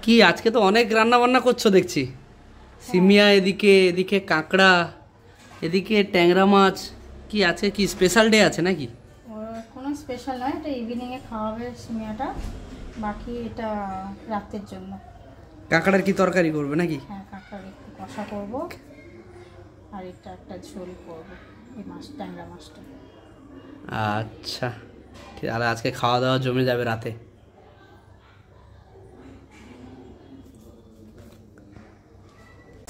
কি আজকে তো অনেক রান্না বান্না করছো দেখছি। সিমিয়া এদিকে, এদিকে কাঁকড়া, এদিকে ট্যাংরা মাছ। কি আছে, কি স্পেশাল ডে আছে নাকি? কোনো স্পেশাল নয়, এটা ইভিনিং এ খাওয়াবে সিমিয়াটা, বাকি এটা রাতের জন্য। কাঁকড়ার কি তরকারি করবে নাকি? হ্যাঁ, কাঁকড়ার একটু কষা করব, আর এটা একটা ঝোল করব এই মাছ, ট্যাংরা মাছটা। আচ্ছা, ঠিক। আর আজকে খাওয়া দাওয়া জমে যাবে রাতে।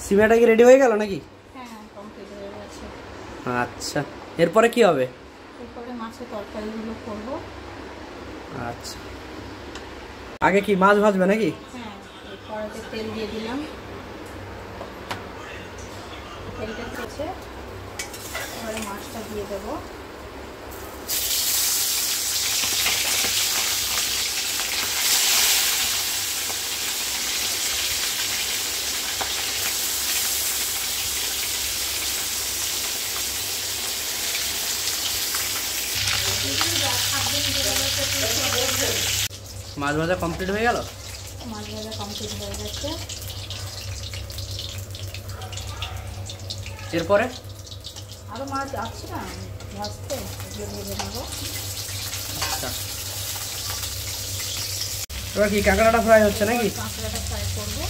সিমিয়াটা কি রেডি হয়ে গেল নাকি? হ্যাঁ, কমপ্লিট হয়ে গেছে। আচ্ছা, এরপরে কি হবে? এরপরে মাছের তরকারিগুলো করব। আচ্ছা, আগে কি মাছ ভাজবে নাকি? হ্যাঁ, এই কড়াইতে তেল দিয়ে দিলাম, তেলটা গেছে, এবারে মাছটা দিয়ে দেবো। মাছ ভাজা কমপ্লিট হয়ে গেল? মাছ ভাজা কমপ্লিট হয়ে গেছে। এরপরে আরো মাছ আছে না ভাজতে, এগুলো ভেজে নেবো। আচ্ছা, এবার কি কাঁকড়াটা ফ্রাই হচ্ছে নাকি? কাঁকড়াটা ফ্রাই করবো।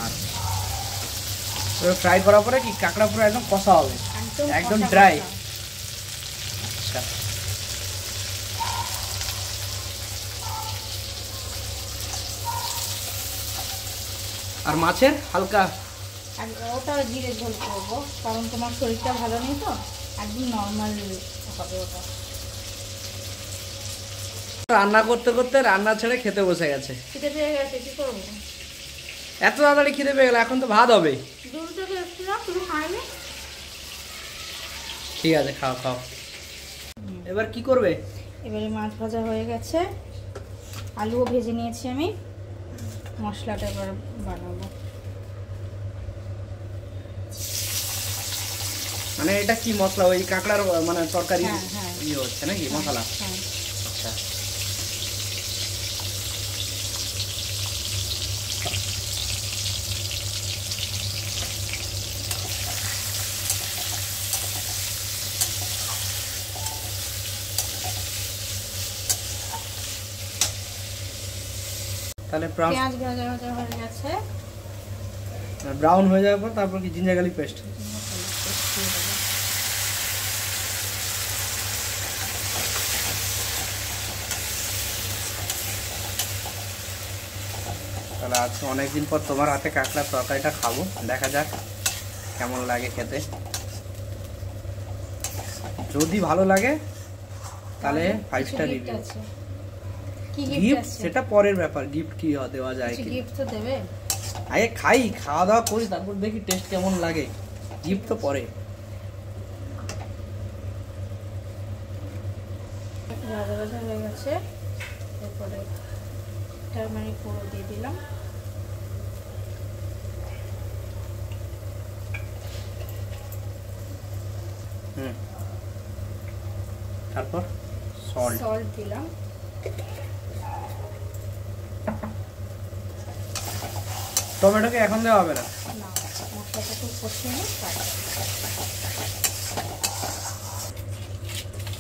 আচ্ছা, এবার ফ্রাই করার পরে কি কাঁকড়া পুরো একদম কষা হবে, একদম ড্রাই? আচ্ছা, আর মাছের হালকা ওটা জিরে ঝোল করবো, কারণ তোমার শরীরটা ভালো নেই তো, একদম নর্মাল হবে ওটা। রান্না করতে করতে রান্না ছেড়ে খেতে বসে গেছে। খিদে পেয়ে গেছে, কি করবো? এত তাড়াতাড়ি খিদে পেয়ে গেল, এখন তো ভাত হবে। দূর থেকে এসেছিলাম, শুধু খাইনি। ঠিক আছে, খাও খাও। এবার কি করবে? এবারে মাছ ভাজা হয়ে গেছে, আলুও ভেজে নিয়েছি আমি, মশলাটা এবার বানাবো। মানে এটা কি মশলা, ওই কাঁকড়ার মানে তরকারি হ্যাঁ, ইয়ে হচ্ছে নাকি মশলা? হ্যাঁ। আচ্ছা, তাহলে পেঁয়াজ ভাজা ভাজা হয়ে গেছে, ব্রাউন হয়ে যাওয়ার পর তারপর কি জিঞ্জার গার্লিক পেস্ট? তাহলে আজকে অনেকদিন পর তোমার হাতে কাঁকড়ার তরকারিটা খাবো, দেখা যাক কেমন লাগে খেতে। যদি ভালো লাগে তাহলে 5 স্টার রিভিউ। গিফট সেটা পরের ব্যাপার, গিফট কি দেওয়া যায় কি? গিফট তো দেবে। আগে খাই, খাওয়া দাওয়া করি, তারপর দেখি টেস্ট কেমন লাগে, গিফট তো পরে। ভাজা ভাজা হয়ে গেছে, এরপরে টারমারিক পুরো দিয়ে দিলাম। তারপর সল্ট দিলাম। টমেটোকে এখন দেওয়া হবে না? মশলাটা একটু কষিয়ে নিই।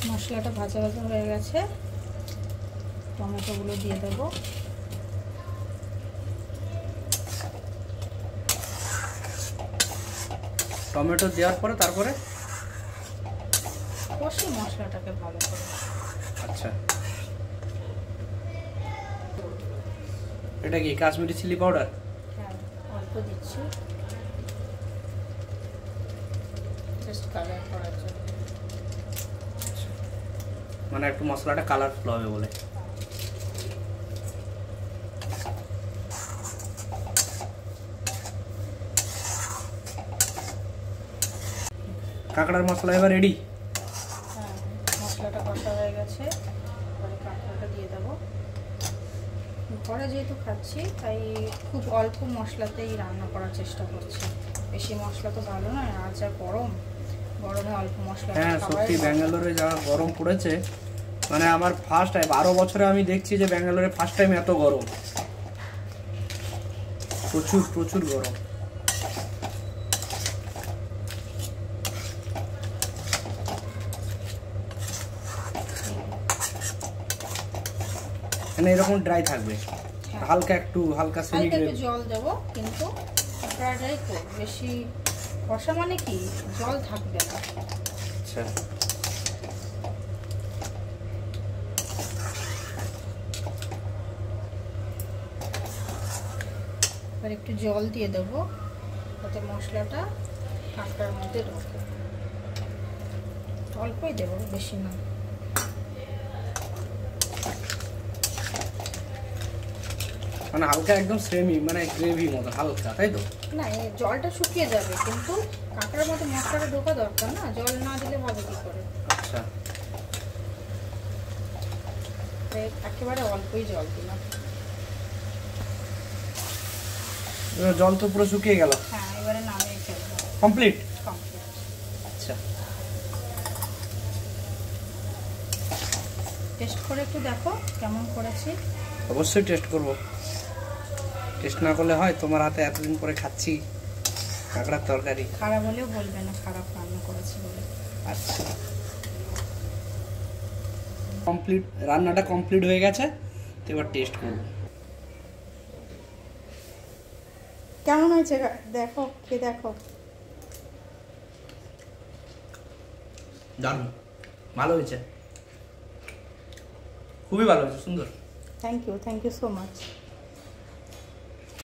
মশলাটা ভাজা ভাজা হয়ে গেছে, টমেটোগুলো দিয়ে দেবো। টমেটো দেওয়ার পরে তারপরে কষি মশলাটাকে ভালো করে। আচ্ছা, এটা কি কাশ্মীরি চিলি পাউডার? হ্যাঁ, অল্প দিচ্ছি, জাস্ট কালার করার জন্য। মানে একটু মশলাটা কালারফুল হবে বলে। কাঁকড়ার মশলা এবার রেডি। হ্যাঁ, মশলাটা কষা হয়ে গেছে, এবারে কাঁকড়াটা দিয়ে দেবো। ঘরে যেহেতু খাচ্ছি তাই খুব অল্প মশলাতেই রান্না করার চেষ্টা করছি, বেশি মশলা তো ভালো নয়, আর যা গরমে অল্প মশলা। হ্যাঁ সত্যি, ব্যাঙ্গালোরে যা গরম পড়েছে, মানে আমার ফার্স্ট টাইম, 12 বছরে আমি দেখছি যে ব্যাঙ্গালোরে ফার্স্ট টাইম এত গরম। প্রচুর প্রচুর গরম। মানে এরকম ড্রাই থাকবে, হালকা একটু হালকা সেমি হালকা একটু জল দেবো, কিন্তু ড্রাই ড্রাই তো, বেশি কষা মানে কি জল থাকবে না। আচ্ছা, এবার একটু জল দিয়ে দেবো যাতে মশলাটা কাঁকড়ার মধ্যে ঢোকে। অল্পই দেবো, বেশি না। মানে হালকা একদম সেমি মানে গ্রেভি মতো হালকা, তাই তো? না, এই জলটা শুকিয়ে যাবে, কিন্তু কাঁকড়ার মধ্যে মশলাটা ঢোকা দরকার না, জল না দিলে হবে কি করে। আচ্ছা, একেবারে অল্পই জল দিলাম। জল তো পুরো শুকিয়ে গেল। হ্যাঁ, এবারে নামিয়ে ফেলবো। কমপ্লিট। কমপ্লিট। আচ্ছা, টেস্ট করে একটু দেখো কেমন করেছি। অবশ্যই টেস্ট করব, টেস্ট না করলে হয়? তোমার হাতে এতদিন পরে খাচ্ছি কাঁকড়ার তরকারি। খারাপ হলেও বলবে না খারাপ রান্না করেছি বলে। আচ্ছা, কমপ্লিট, রান্নাটা কমপ্লিট হয়ে গেছে, তো এবার টেস্ট করব। কেমন হয়েছে দেখো, খেয়ে দেখো। দারুণ, ভালো হয়েছে, খুবই ভালো হয়েছে, সুন্দর। Thank you so much.